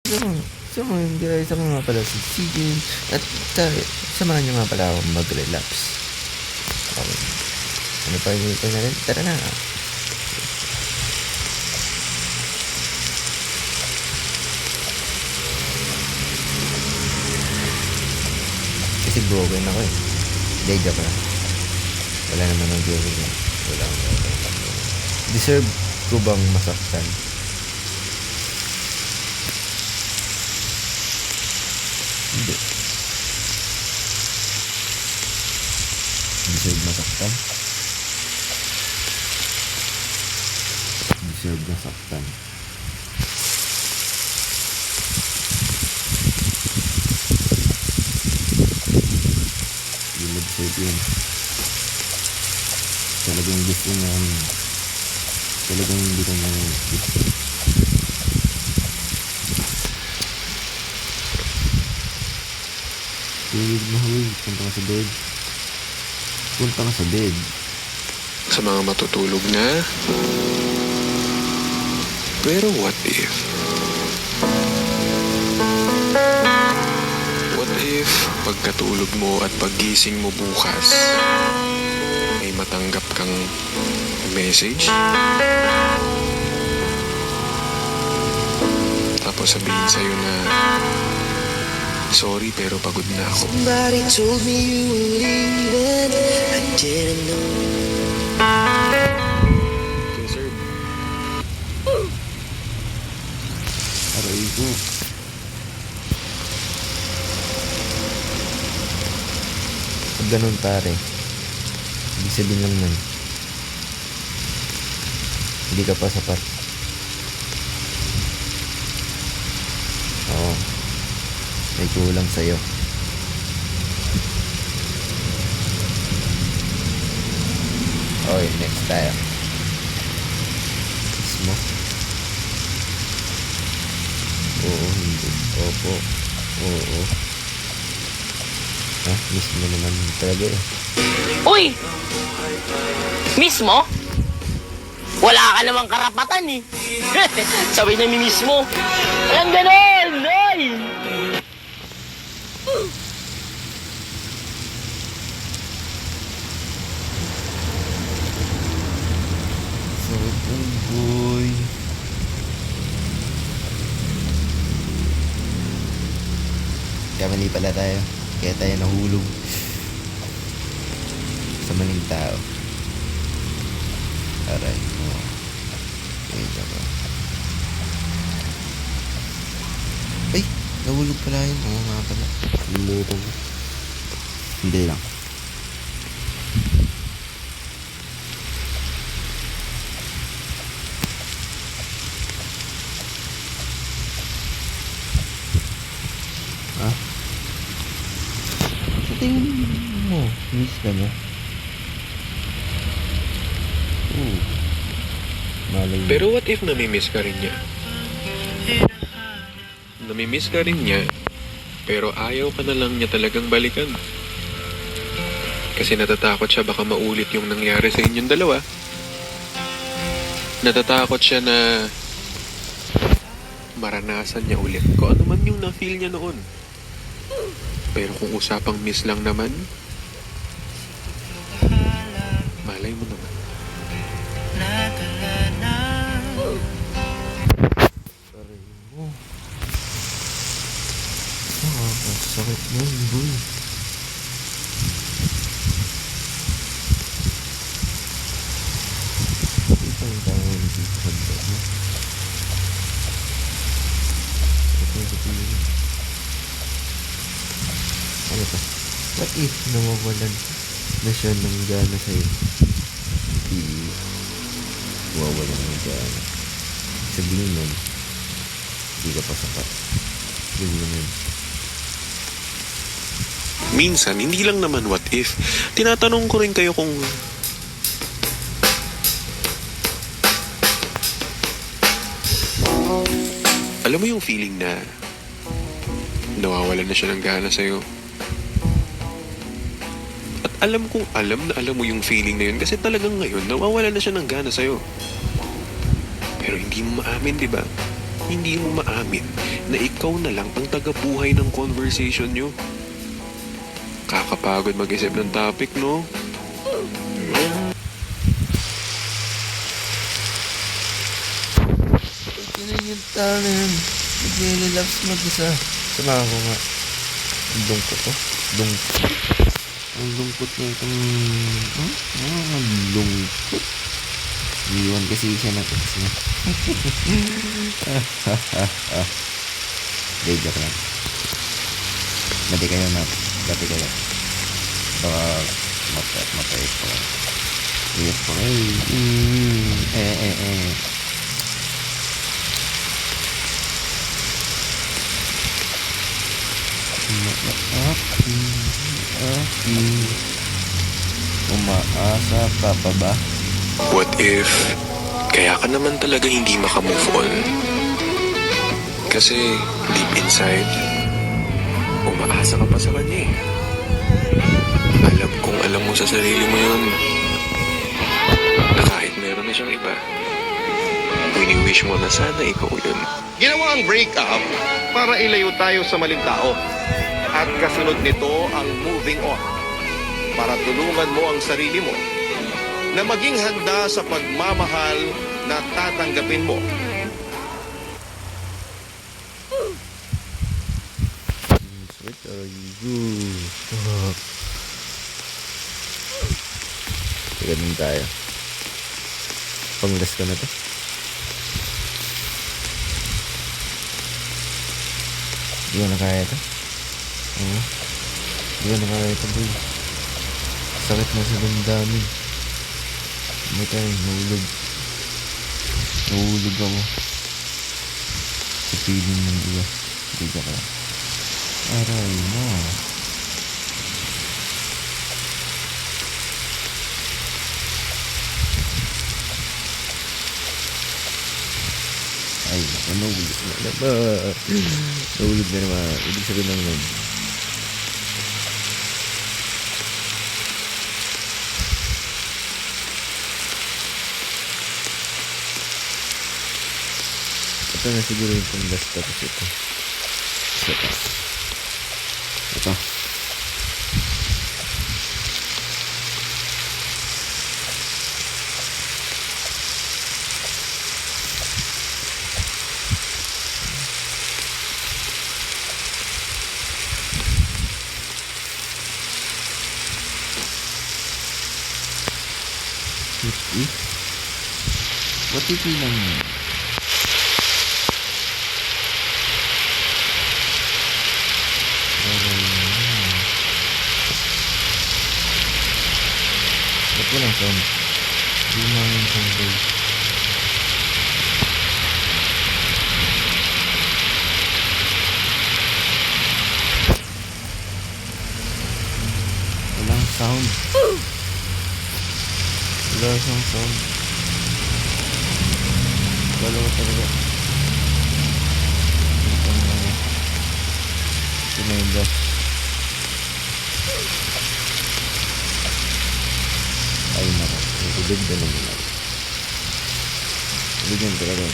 Guys, ako nga pala si CJ at samahan nyo nga pala ako mag-relax. Okay. Ano pa yung ito na rin? Tara na. Kasi broken ako eh. Hindi, joke lang. Wala naman ang broken eh. Wala akong broken. Deserve ko bang masaktan? Hindi. Deserve masaktan? Deserve masaktan. Hindi mo deserve yun. Talagang gusto niya kami. Talagang hindi ko na gusto. Tulog na huy. Punta ka sa bed. Punta ka sa bed. Sa mga matutulog na. Pero what if? What if pagkatulog mo at paggising mo bukas may matanggap kang message? Tapos sabihin sa'yo na sorry pero pagod na ako. Somebody told me you were leaving. I didn't know. Yes, sir. Aray ko. Pag ganun pare, ibig sabihin lang nun, hindi ka pa sapat. Oo. May kulang sa'yo. Okay, next tayo. Kiss mo? Oo, hindi. Opo. Oo. Ha? Miss mo naman talaga eh. Uy! Mismo? Wala ka namang karapatan eh. Sabi niya mismo. Walang ganon! Ay! Sakit ng boy. Kamali pala tayo. Kaya tayo nahulog sa maling tao. Aray mo. Wait ako. Ay! Nahulog pala yun. Oo nga pala. Luluto ko. Hindi lang. Ha? Sa tingin mo, miss ka niya? Oo. Malay mo. Pero what if namimiss ka rin niya? Namimiss ka rin niya, pero ayaw ka na lang niya talagang balikan. Kasi natatakot siya baka maulit yung nangyari sa inyong dalawa. Natatakot siya na maranasan niya ulit kung ano man yung na-feel niya noon. Pero kung usapang miss lang naman, malay mo naman. Aray mo. Nakakasakit nun, boy. Ito yung tawag dito sa bed mo. Ito. Ano to? What if nawawalan na siya ng gana sa'yo? Hindi nawawalan ng gana. Sabihin nun, hindi ka pa sapat. Sabihin nun. Minsan, hindi lang naman what if. Tinatanong ko rin kayo kung alam mo yung feeling na nawawalan na siya ng gana sa'yo. At alam kong alam na alam mo yung feeling na yun kasi talagang ngayon nawawalan na siya ng gana sa'yo. Pero hindi mo maamin, di ba? hindi mo maamin na ikaw na lang ang tagabuhay ng conversation nyo. Kakapagod mag-isip ng topic, no? Ganun yung tao na yun. Nag-relax mag-isa. Sama ako nga. Ang lungkot to. Ang lungkot niya itong... Ang lungkot. Iwan kasi siya ng ex niya. Hindi, joke lang. Bati kayo na. Bati kayo. Baka mapait ko. Yes po. Umaasa ka pa ba? What if, kaya ka naman talaga hindi makamove on? Kasi, deep inside, umaasa ka pa sa kanya eh. Alam kong alam mo sa sarili mo yun. Na kahit meron na siyang iba, wini-wish mo na sana ikaw yun. Ginawa ang breakup para ilayo tayo sa maling tao. At kasunod nito ang moving on. Para tulungan mo ang sarili mo na maging handa sa pagmamahal na tatanggapin mo. What are you doing? Fuck. Ganun tayo. Panglas ko na to. Di ko na kaya ito. Oo. Di ko na kaya ito, boy. Sakit na sa damdamin. Ano tayo, nahulog. Nahulog ako. Sa feeling ng iba. Di ka kaya. Aray mo. Ay, nahulog na naman. Nahulog na naman. Ibig sabihin lang nun. Ito na siguro yung pang-last tapos ito. Ito. What if lang yun? Ba't walang sound? Hindi mo yung sound boy. Walang sound. Wala siyang sound. Wala ko talaga. Ito na. Sinenda. Ay nako, itubig na naman ako. Bigyan talaga.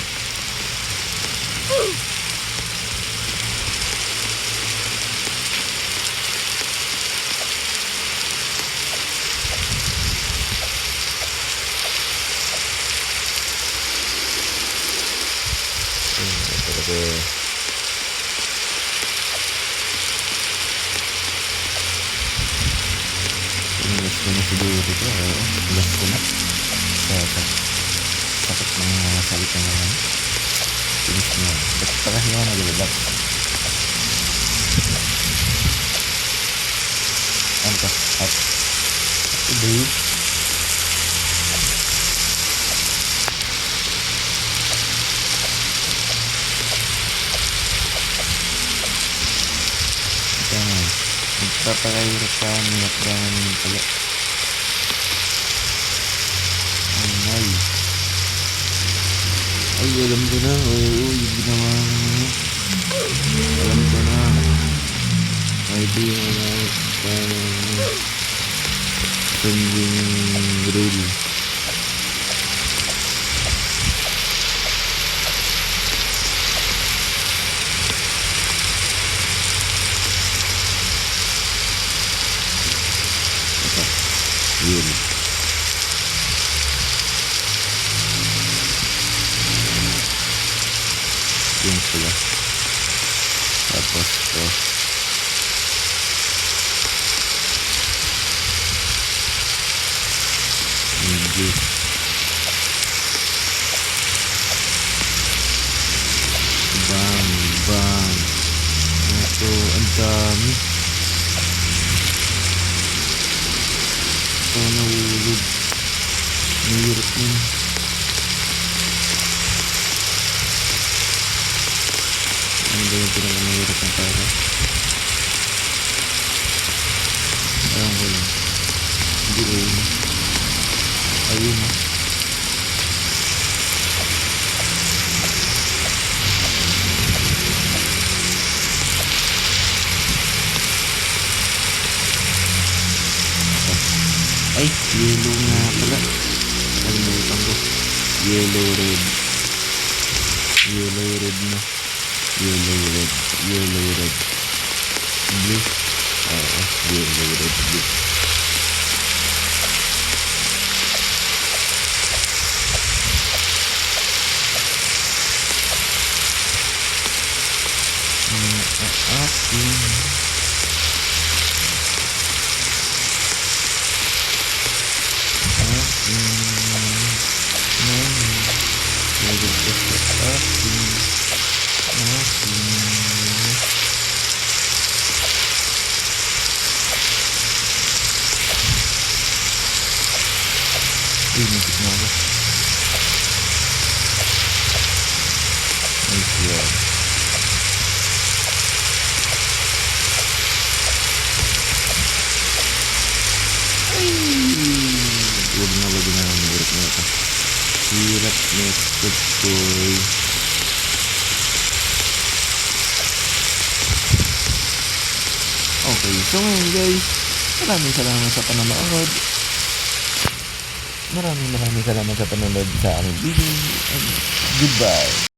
Talaga. Inis ko na siguro dito. Ilas ko na. Sakit ng mga salita na yan. Inis ko na. Ba't pa kasi ako naglalabak? Ano ka? Up. Today. Nagpapakahirap pa minaprangan yung pala. Ay. Ay, alam ko na. Oo, yung ginawa mo. Alam ko na. Ay, di mo na. Parang sending rule. Tapos to. Hindi. Bang, bang. Ito, ang dami. Ito, nahulog. Mahirap yun. Ano ba yung pinakamahirap ng para? Alam ko lang. Hindi ayun. Ayun. Ay, yellow nga pala. Kalimutan ko. Yellow red. Yellow red na. Yellow red. Yellow red. Blue. Oo, yellow red blue. Ating Natik na ako. Nice yun. Huwag na ang hirap na ito. Hirap na ito, boy. Okay, so ngayon guys, maraming salamat sa panonood. Maraming salamat sa panonood sa aming video. And goodbye.